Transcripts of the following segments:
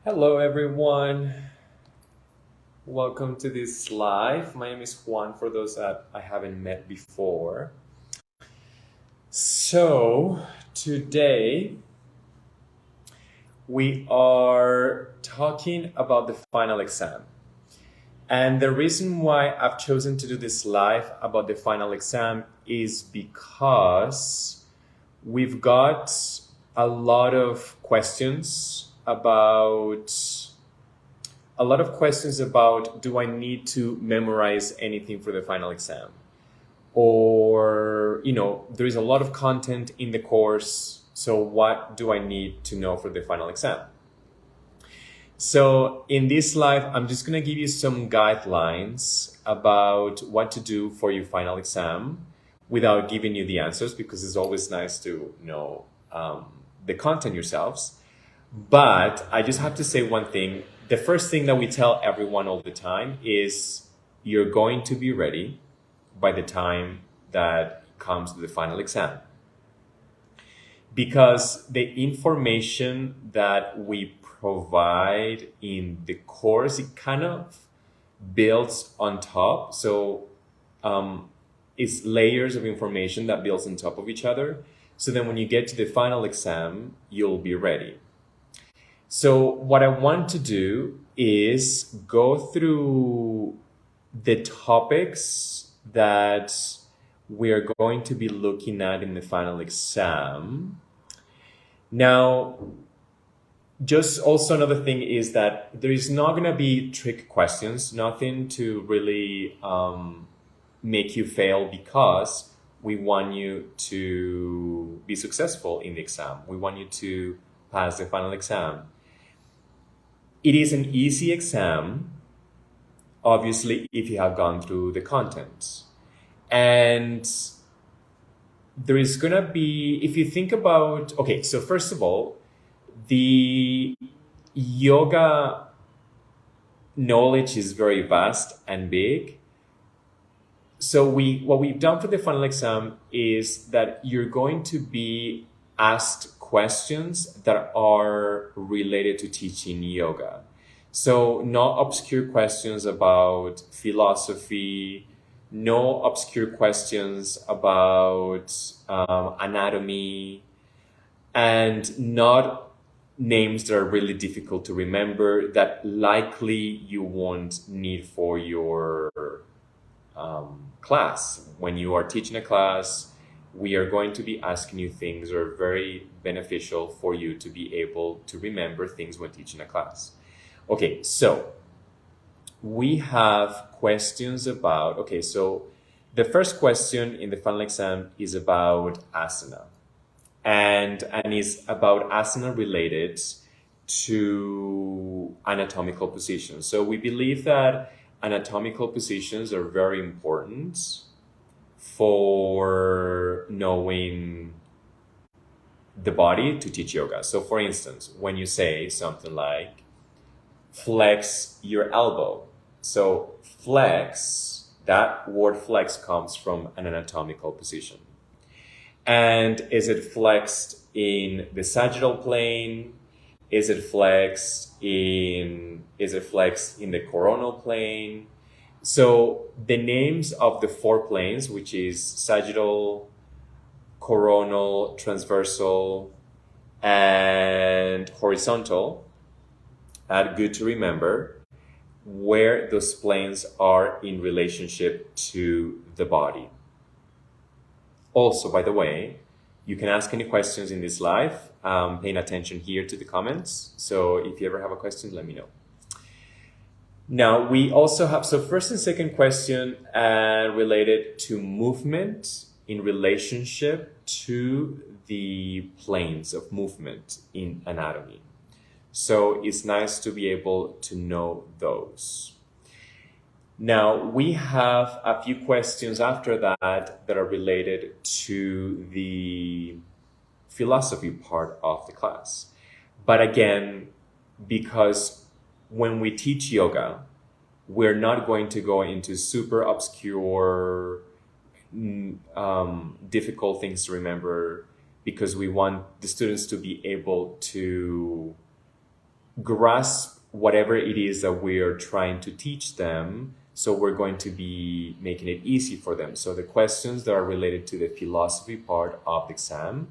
Hello, everyone. Welcome to this live. My name is Juan, for those that I haven't met before. So, today we are talking about the final exam. And the reason why I've chosen to do this live about the final exam is because we've got a lot of questions about do I need to memorize anything for the final exam? Or, there is a lot of content in the course, so what do I need to know for the final exam? So in this live, I'm just going to give you some guidelines about what to do for your final exam without giving you the answers, because it's always nice to know the content yourselves. But I just have to say one thing. The first thing that we tell everyone all the time is you're going to be ready by the time that comes to the final exam. Because the information that we provide in the course, it kind of builds on top. So it's layers of information that builds on top of each other. So then when you get to the final exam, you'll be ready. So what I want to do is go through the topics that we are going to be looking at in the final exam. Now, just also another thing is that there is not going to be trick questions, nothing to really make you fail, because we want you to be successful in the exam. We want you to pass the final exam. It is an easy exam, obviously, if you have gone through the content. And there is going to be, if you think about, okay, so first of all, the yoga knowledge is very vast and big. So what we've done for the final exam is that you're going to be asked questions that are related to teaching yoga. So no obscure questions about philosophy, no obscure questions about anatomy, and not names that are really difficult to remember that likely you won't need for your class. When you are teaching a class, we are going to be asking you things that are very beneficial for you to be able to remember things when teaching a class. Okay, so we have questions about, okay, so the first question in the final exam is about asana, and is about asana related to anatomical positions. So we believe that anatomical positions are very important for knowing the body to teach yoga. So for instance, when you say something like flex your elbow, so flex, that word flex comes from an anatomical position. And is it flexed in the sagittal plane? Is it flexed in the coronal plane? So the names of the four planes, which is sagittal, coronal, transversal, and horizontal, are good to remember where those planes are in relationship to the body. Also, by the way, you can ask any questions in this live, paying attention here to the comments. So if you ever have a question, let me know. Now, we also have, so first and second question related to movement in relationship to the planes of movement in anatomy. So it's nice to be able to know those. Now, we have a few questions after that are related to the philosophy part of the class. But again, because when we teach yoga, we're not going to go into super obscure, difficult things to remember, because we want the students to be able to grasp whatever it is that we're trying to teach them. So we're going to be making it easy for them. So the questions that are related to the philosophy part of the exam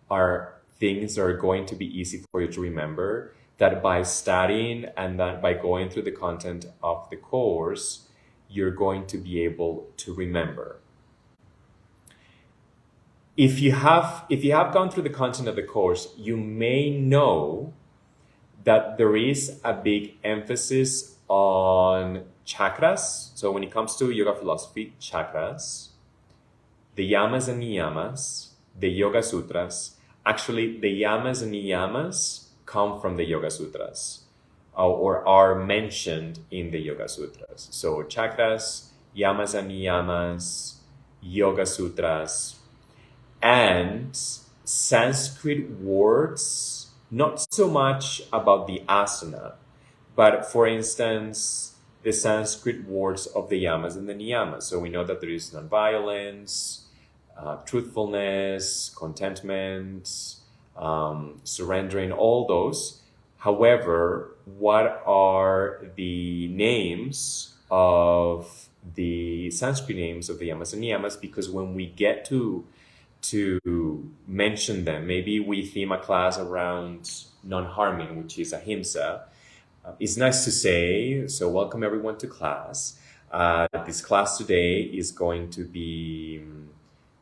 are things that are going to be easy for you to remember, that by studying and that by going through the content of the course, you're going to be able to remember. If you have gone through the content of the course, you may know that there is a big emphasis on chakras. So when it comes to yoga philosophy, chakras, the yamas and niyamas, the Yoga Sutras. Actually, the yamas and niyamas come from the Yoga Sutras, or are mentioned in the Yoga Sutras. So chakras, yamas and niyamas, Yoga Sutras, and Sanskrit words, not so much about the asana, but for instance, the Sanskrit words of the yamas and the niyamas. So we know that there is nonviolence, truthfulness, contentment, surrendering, all those. However, what are the names of the Sanskrit names of the yamas and niyamas? Because when we get to mention them, maybe we theme a class around non-harming, which is ahimsa. It's nice to say, so welcome everyone to class. This class today is going to be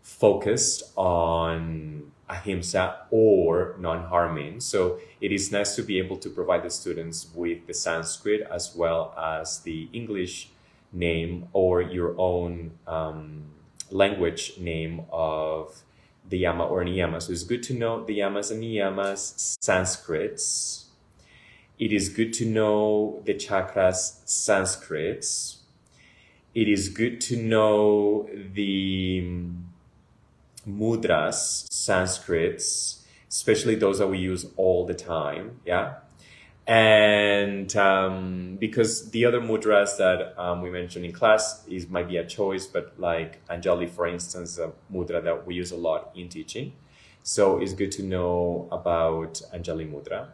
focused on ahimsa or non-harming. So it is nice to be able to provide the students with the Sanskrit as well as the English name or your own language name of the yama or niyama. So it's good to know the yamas and niyamas Sanskrits. It is good to know the chakras Sanskrits. It is good to know the mudras Sanskrits, especially those that we use all the time. Yeah. And because the other mudras that we mentioned in class might be a choice, but like Anjali, for instance, a mudra that we use a lot in teaching. So it's good to know about Anjali mudra.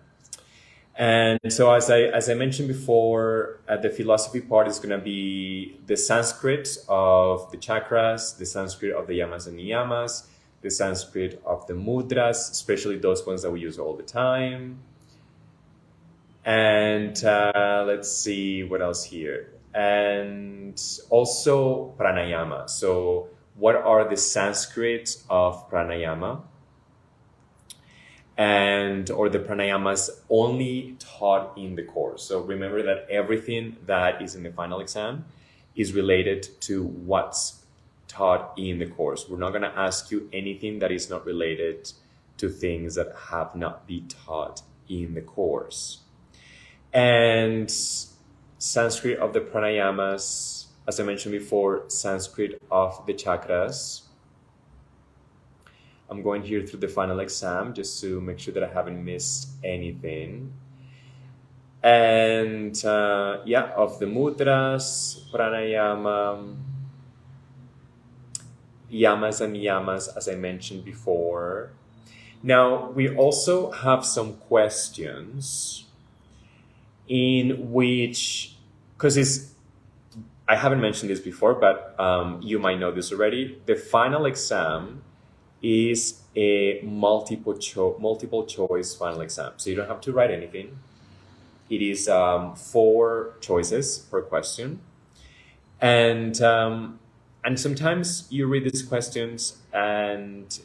And so as I mentioned before, the philosophy part is going to be the Sanskrit of the chakras, the Sanskrit of the yamas and niyamas, the Sanskrit of the mudras, especially those ones that we use all the time. And let's see what else here. And also pranayama. So what are the Sanskrit of pranayama? Or the pranayamas only taught in the course. So remember that everything that is in the final exam is related to what's taught in the course. We're not going to ask you anything that is not related to things that have not been taught in the course. And Sanskrit of the pranayamas, as I mentioned before, Sanskrit of the chakras. I'm going here through the final exam just to make sure that I haven't missed anything. And of the mudras, pranayama, yamas and niyamas, as I mentioned before. Now, we also have some questions in which, because I haven't mentioned this before, but you might know this already. The final exam is a multiple choice final exam. So you don't have to write anything. It is 4 choices per question. And sometimes you read these questions and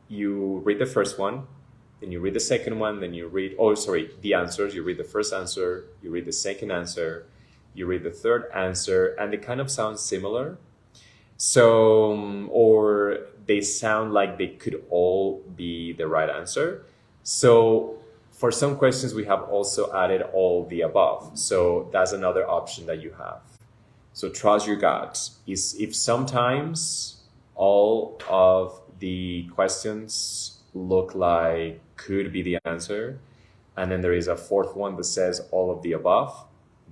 you read the first one, then you read the second one, then you read, the answers. You read the first answer, you read the second answer, you read the third answer, and they kind of sound similar. So, or they sound like they could all be the right answer. So for some questions, we have also added all the above. So that's another option that you have. So trust your gut. If sometimes all of the questions look like could be the answer, and then there is a fourth one that says all of the above,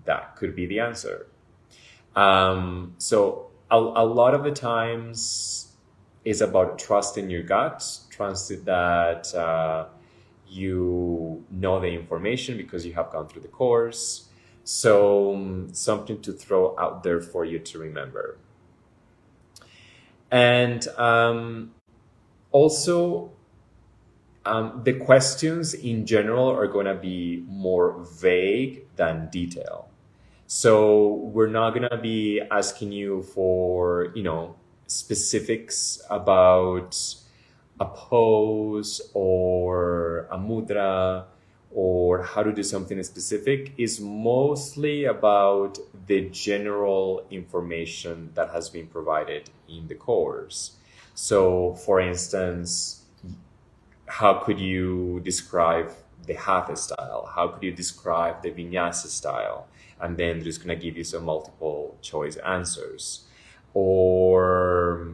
that could be the answer. So a lot of the times is about trusting your gut, trust that you know the information because you have gone through the course. So something to throw out there for you to remember. And also, the questions in general are going to be more vague than detailed. So we're not going to be asking you for, specifics about a pose or a mudra or how to do something specific. Is mostly about the general information that has been provided in the course. So, for instance, how could you describe the hatha style? How could you describe the vinyasa style? And then they're just going to give you some multiple choice answers. Or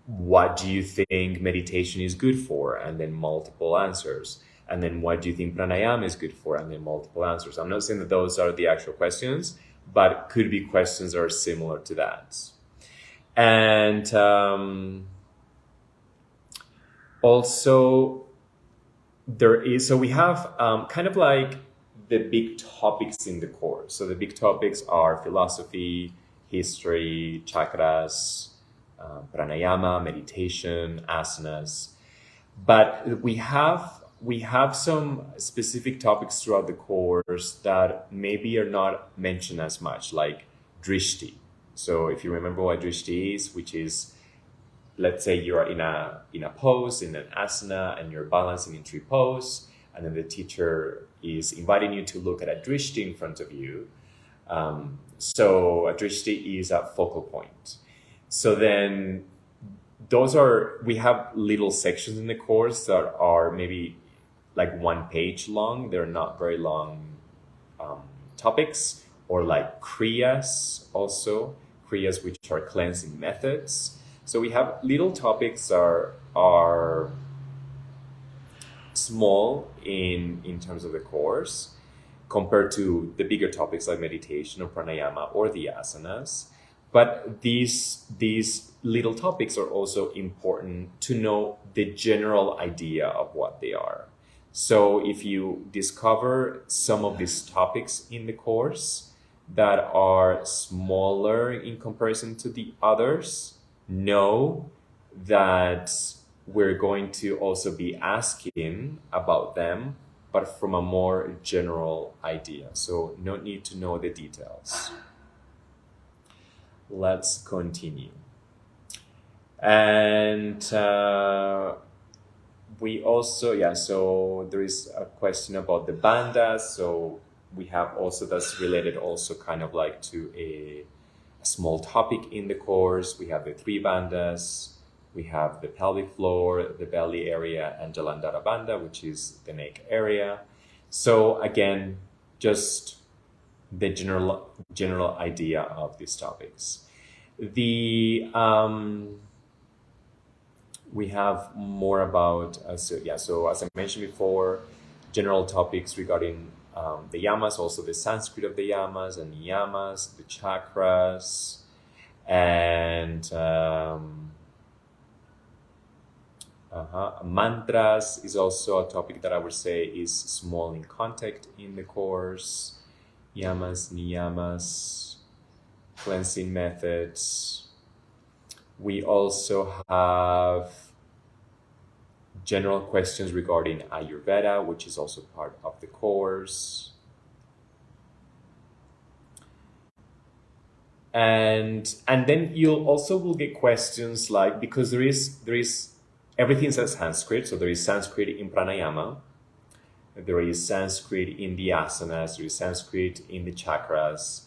what do you think meditation is good for? And then multiple answers. And then what do you think pranayama is good for? And then multiple answers. I'm not saying that those are the actual questions, but could be questions that are similar to that. And also, we have kind of like the big topics in the course. So the big topics are philosophy, history, chakras, pranayama, meditation, asanas. But we have some specific topics throughout the course that maybe are not mentioned as much, like drishti. So if you remember what drishti is, which is, let's say you're in a pose, in an asana, and you're balancing in tree pose, and then the teacher is inviting you to look at a drishti in front of you. So a drishti is a focal point. So then we have little sections in the course that are maybe like 1 page long. They're not very long topics, or like kriyas also, kriyas which are cleansing methods. So we have little topics are small in terms of the course compared to the bigger topics like meditation or pranayama or the asanas. But these little topics are also important to know the general idea of what they are. So if you discover some of these topics in the course that are smaller in comparison to the others, know that we're going to also be asking about them, but from a more general idea. So no need to know the details. Let's continue. And we also, so there is a question about the bandhas. So we have also, that's related also kind of like to a small topic in the course. We have the 3 bandhas. We have the pelvic floor, the belly area, and Jalandhara bandha, which is the neck area. So again, just the general idea of these topics. We have more about, so as I mentioned before, general topics regarding the yamas, also the Sanskrit of the yamas and niyamas, the chakras, and mantras is also a topic that I would say is small in context in the course. Yamas, niyamas, cleansing methods. We also have general questions regarding Ayurveda, which is also part of the course. And then you'll also will get questions like, because there is everything's in Sanskrit, so there is Sanskrit in pranayama, there is Sanskrit in the asanas, there is Sanskrit in the chakras.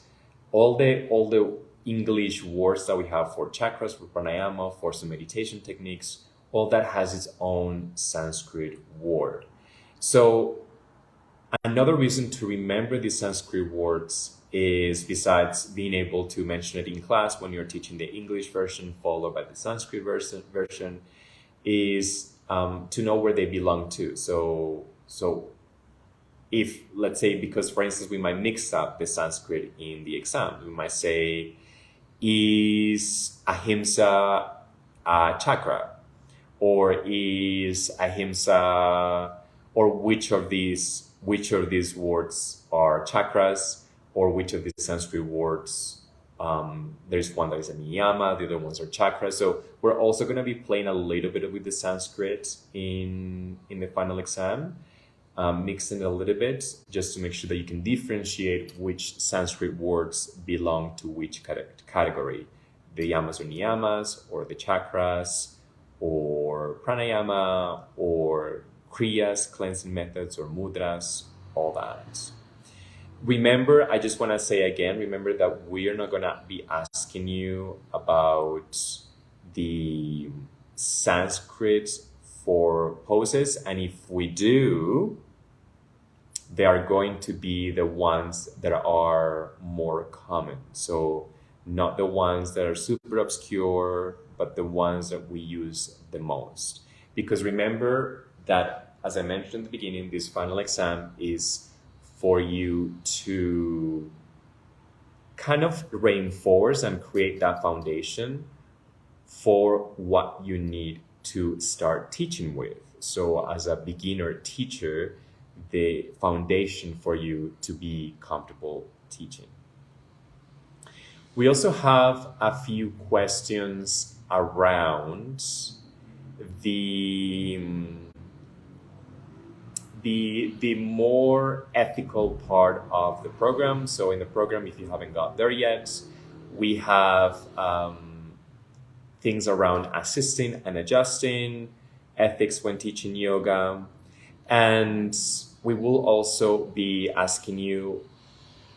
All the English words that we have for chakras, for pranayama, for some meditation techniques, all that has its own Sanskrit word. So another reason to remember these Sanskrit words is, besides being able to mention it in class when you're teaching the English version followed by the Sanskrit version, is to know where they belong to. So if, let's say, because for instance, we might mix up the Sanskrit in the exam, we might say, is ahimsa a chakra? Or is ahimsa or which of these words are chakras, or which of these Sanskrit words. There's one that is a niyama, the other ones are chakras. So we're also going to be playing a little bit with the Sanskrit in the final exam, mixing it a little bit just to make sure that you can differentiate which Sanskrit words belong to which category. The yamas or niyamas, or the chakras, or pranayama, or kriyas, cleansing methods, or mudras, all that. Remember, I just want to say again, remember that we are not going to be asking you about the Sanskrit for poses. And if we do, they are going to be the ones that are more common. So not the ones that are super obscure, but the ones that we use the most. Because remember that, as I mentioned in the beginning, this final exam is for you to kind of reinforce and create that foundation for what you need to start teaching with. So as a beginner teacher, the foundation for you to be comfortable teaching. We also have a few questions around the more ethical part of the program. So in the program, if you haven't got there yet, we have things around assisting and adjusting, ethics when teaching yoga, and we will also be asking you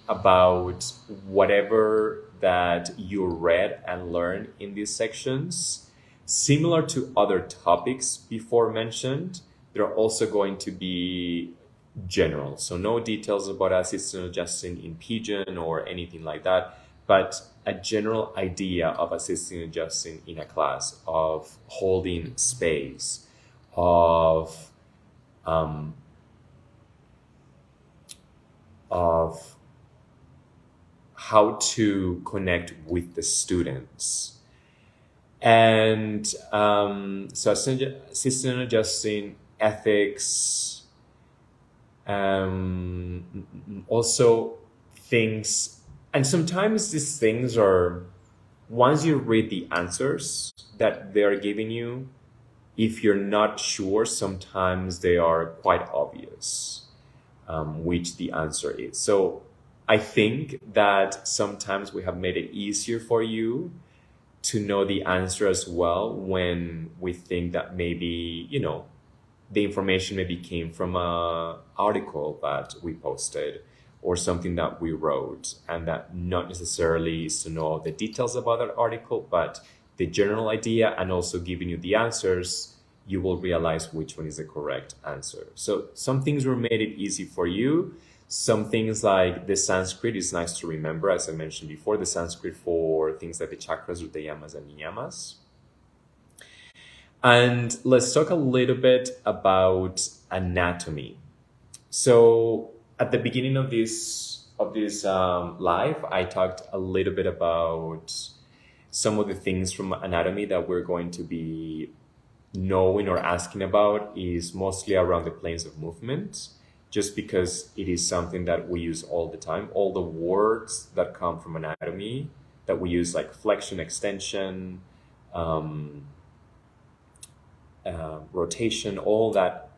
about whatever that you read and learned in these sections. Similar to other topics before mentioned, they're also going to be general. So no details about assisting and adjusting in Pidgin or anything like that, but a general idea of assisting and adjusting in a class, of holding space, of how to connect with the students. And so assisting and adjusting, ethics, also things, and sometimes these things are, once you read the answers that they are giving you, if you're not sure, sometimes they are quite obvious, which the answer is. So I think that sometimes we have made it easier for you to know the answer as well, when we think that maybe, the information maybe came from an article that we posted or something that we wrote, and that not necessarily is to know the details about that article, but the general idea, and also giving you the answers, you will realize which one is the correct answer. So some things were made it easy for you. Some things like the Sanskrit is nice to remember, as I mentioned before, the Sanskrit for things like the chakras or the yamas and niyamas. And let's talk a little bit about anatomy. So at the beginning of this live, I talked a little bit about some of the things from anatomy that we're going to be knowing or asking about is mostly around the planes of movement, just because it is something that we use all the time. All the words that come from anatomy that we use, like flexion, extension, rotation, all that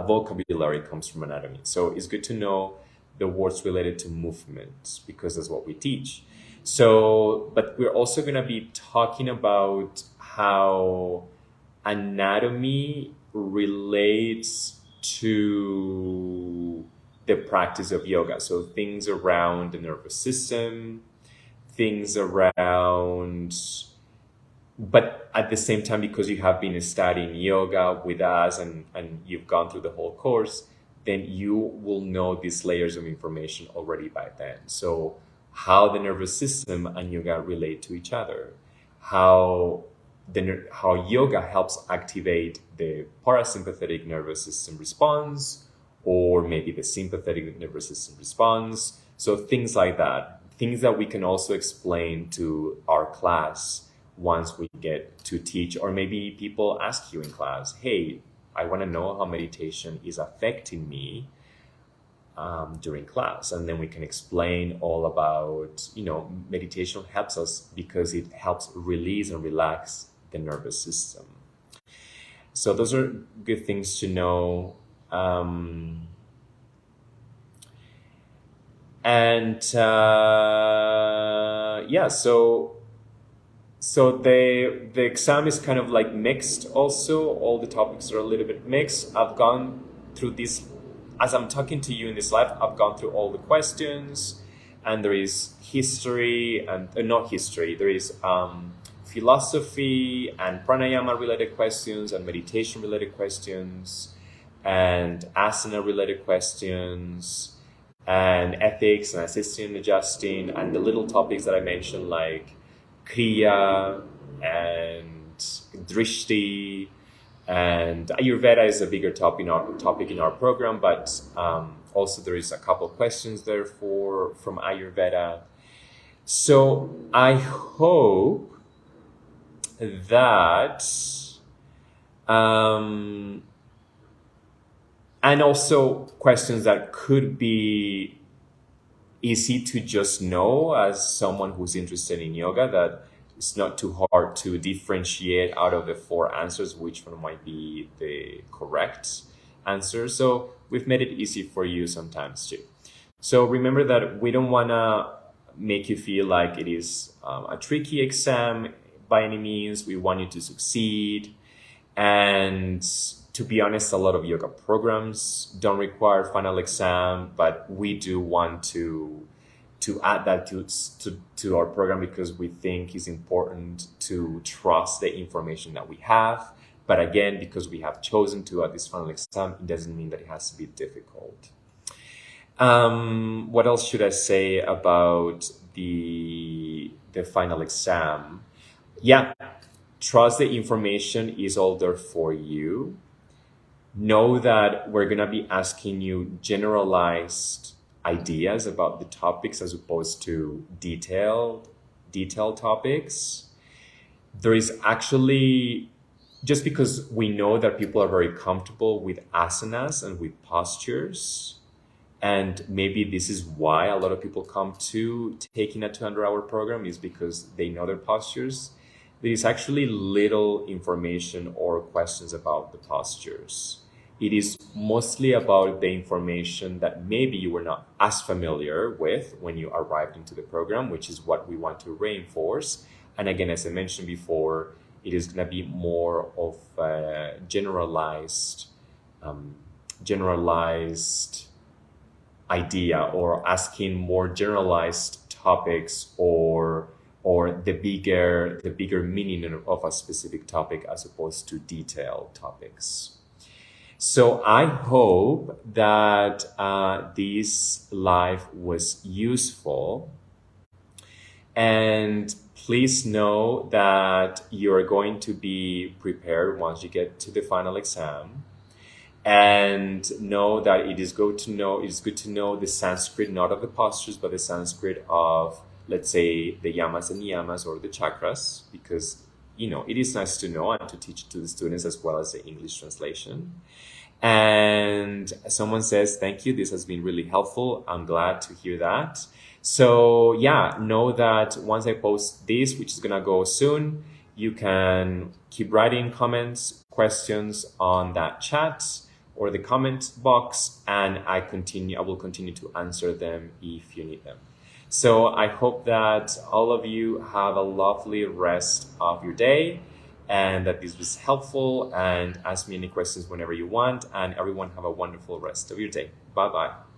vocabulary comes from anatomy. So it's good to know the words related to movement, because that's what we teach. So, but we're also going to be talking about how anatomy relates to the practice of yoga. So things around the nervous system, things around, but at the same time, because you have been studying yoga with us and you've gone through the whole course, then you will know these layers of information already by then. So how the nervous system and yoga relate to each other, how yoga helps activate the parasympathetic nervous system response, or maybe the sympathetic nervous system response. So things like that, things that we can also explain to our class once we get to teach, or maybe people ask you in class, hey, I want to know how meditation is affecting me during class. And then we can explain all about, meditation helps us because it helps release and relax the nervous system. So those are good things to know. So the exam is kind of like mixed also. All the topics are a little bit mixed. I've gone through this, as I'm talking to you in this live, I've gone through all the questions, and there is history and not history, there is philosophy and pranayama related questions and meditation related questions and asana related questions and ethics and assisting and adjusting, and the little topics that I mentioned like kriya and drishti, and Ayurveda is a bigger topic in our program, but also there is a couple of questions there from Ayurveda. So I hope that and also questions that could be easy to just know as someone who's interested in yoga, that it's not too hard to differentiate out of the 4 answers which one might be the correct answer. So we've made it easy for you sometimes too. So remember that we don't want to make you feel like it is a tricky exam by any means. We want you to succeed. And to be honest, a lot of yoga programs don't require final exam, but we do want to add that to our program because we think it's important to trust the information that we have. But again, because we have chosen to add this final exam, it doesn't mean that it has to be difficult. What else should I say about the final exam? Yeah, trust the information is all there for you. Know that we're going to be asking you generalized ideas about the topics as opposed to detailed topics. There is actually, just because we know that people are very comfortable with asanas and with postures, and maybe this is why a lot of people come to taking a 200-hour program, is because they know their postures. There is actually little information or questions about the postures. It is mostly about the information that maybe you were not as familiar with when you arrived into the program, which is what we want to reinforce. And again, as I mentioned before, it is going to be more of a generalized idea, or asking more generalized topics, or the bigger meaning of a specific topic as opposed to detailed topics. So I hope that this live was useful, and please know that you're going to be prepared once you get to the final exam. And know that it is good to know the Sanskrit, not of the postures, but the Sanskrit of, let's say, the yamas and niyamas or the chakras, because it is nice to know and to teach it to the students as well as the English translation. And someone says, thank you, this has been really helpful. I'm glad to hear that. So yeah, know that once I post this, which is gonna go soon, you can keep writing comments, questions on that chat or the comment box, and I will continue to answer them if you need them. So I hope that all of you have a lovely rest of your day, and that this was helpful, and ask me any questions whenever you want, and everyone have a wonderful rest of your day. Bye-bye.